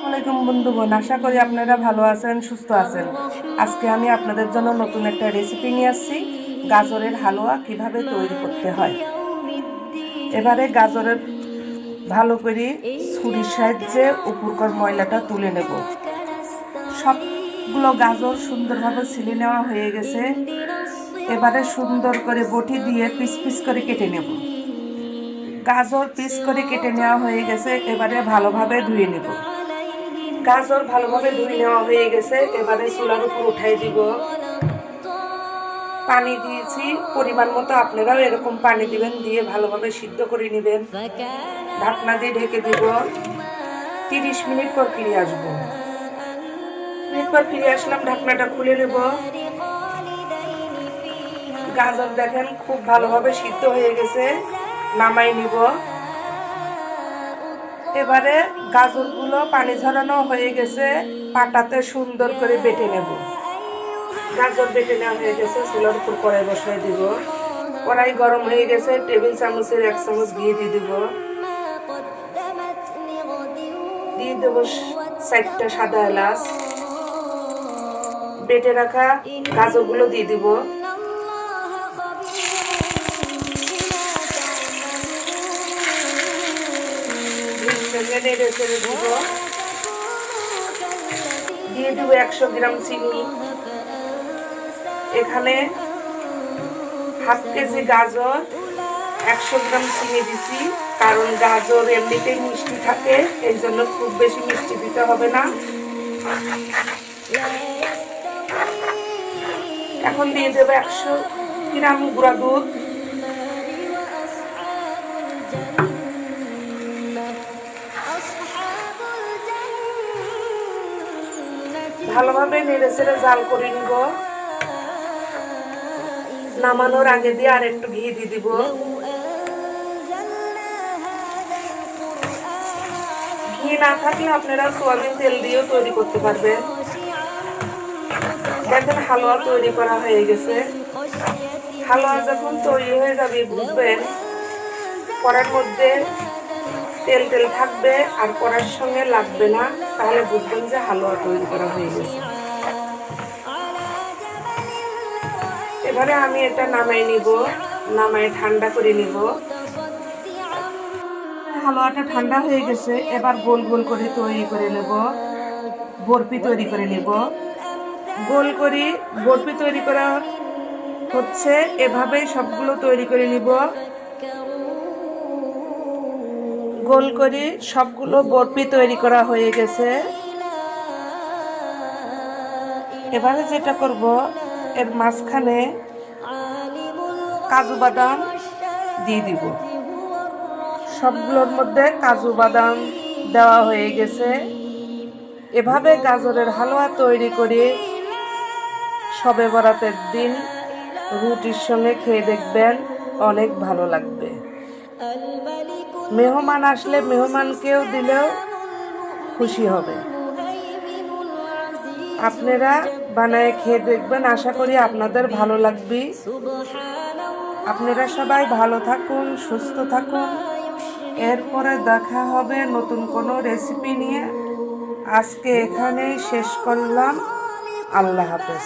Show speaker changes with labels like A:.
A: আসসালামাইকুম বন্ধুগণ, আশা করি আপনারা ভালো আছেন, সুস্থ আছেন। আজকে আমি আপনাদের জন্য নতুন একটা রেসিপি নিয়ে আসছি, গাজরের হালুয়া কিভাবে তৈরি করতে হয়। এবারে গাজরের ভালো করে ছুরির সাহায্যে উপরকার ময়লাটা তুলে নেব। সবগুলো গাজর সুন্দরভাবে ছিলে নেওয়া হয়ে গেছে। এবারে সুন্দর করে বটি দিয়ে পিস পিস করে কেটে নেব। গাজর পিস করে কেটে নেওয়া হয়ে গেছে। এবারে ভালোভাবে ধুয়ে নেব। গাজর ভালোভাবে ধুয়ে নেওয়া হয়ে গেছে। এবারে চুলার উপর উঠাই দিব। পানি দিয়েছি পরিমাণ মতো, আপনারাও এরকম পানি দিবেন, দিয়ে ভালোভাবে সিদ্ধ করে নেবেন। ঢাকনা দিয়ে ঢেকে দিব। 30 মিনিট পর ফিরে আসবো। ফিরে আসলাম, ঢাকনাটা খুলে নেব। গাজর দেখেন খুব ভালোভাবে সিদ্ধ হয়ে গেছে, নামাই নিব। এবারে গাজরগুলো পানি ঝরানো হয়ে গেছে, পাটাতে সুন্দর করে বেটে নেব। গাজর বেটে নেওয়া হয়ে গেছে, চুলার উপর কড়াই বসাই দিব। কড়াই গরম হয়ে গেছে, টেবিল চামচের 1 চামচ ঘি দিয়ে দিব। দিয়ে দেবো 4টা সাদা এলাচ। বেটে রাখা গাজরগুলো দিয়ে দিব। নেড়ে ছেড়ে দিব। দিয়ে দিব 100 গ্রাম চিনি। এখানে হাফ কেজি গাজর 100 গ্রাম চিনি দিছি, কারণ গাজর এমনিতেই মিষ্টি থাকে, এই জন্য খুব বেশি মিষ্টি দিতে হবে না। এখন দিয়ে দেবো 100 গ্রাম গুঁড়া দুধ। ভালোভাবে নেড়ে ছেড়ে জাল করে নিব। নামানোর আগে দিয়ে আর একটু ঘি দিয়ে দিব। ঘি না থাকলে আপনারা সয়াবিন তেল দিয়েও তৈরি করতে পারবেন। দেখেন হালুয়া তৈরি করা হয়ে গেছে। হালুয়া যখন তৈরি হয়ে যাবে বুঝবেন কড়ার মধ্যে তেল তেল থাকবে আর কড়ার সঙ্গে লাগবে না, তাহলে বুঝবেন যে হালুয়া তৈরি করা হয়ে গেছে। এবারে আমি এটা নামাই নিব, নামাই ঠান্ডা করে নিব। হালুয়াটা ঠান্ডা হয়ে গেছে। এবার গোল গোল করে তৈরি করে নেব, বরফি তৈরি করে নেব। গোল করে বরফি তৈরি করা হচ্ছে, এভাবেই সবগুলো তৈরি করে নিব। গোল করে সবগুলো বরফি তৈরি করা হয়ে গেছে। এবারে যেটা করব, এর মাঝখানে কাজু বাদাম দিয়ে দিব। সবগুলোর মধ্যে কাজু বাদাম দেওয়া হয়ে গেছে। এভাবে গাজরের হালুয়া তৈরি করে শবে বরাতের দিন রুটির সঙ্গে খেয়ে দেখবেন, অনেক ভালো লাগবে। মেহমান আসলে মেহমানকেও দিলেও খুশি হবে। আপনারা বানায় খেয়ে দেখবেন, আশা করি আপনাদের ভালো লাগবে। আপনারা সবাই ভালো থাকুন, সুস্থ থাকুন। এরপরে দেখা হবে নতুন কোনো রেসিপি নিয়ে। আজকে এখানেই শেষ করলাম। আল্লাহ হাফেজ।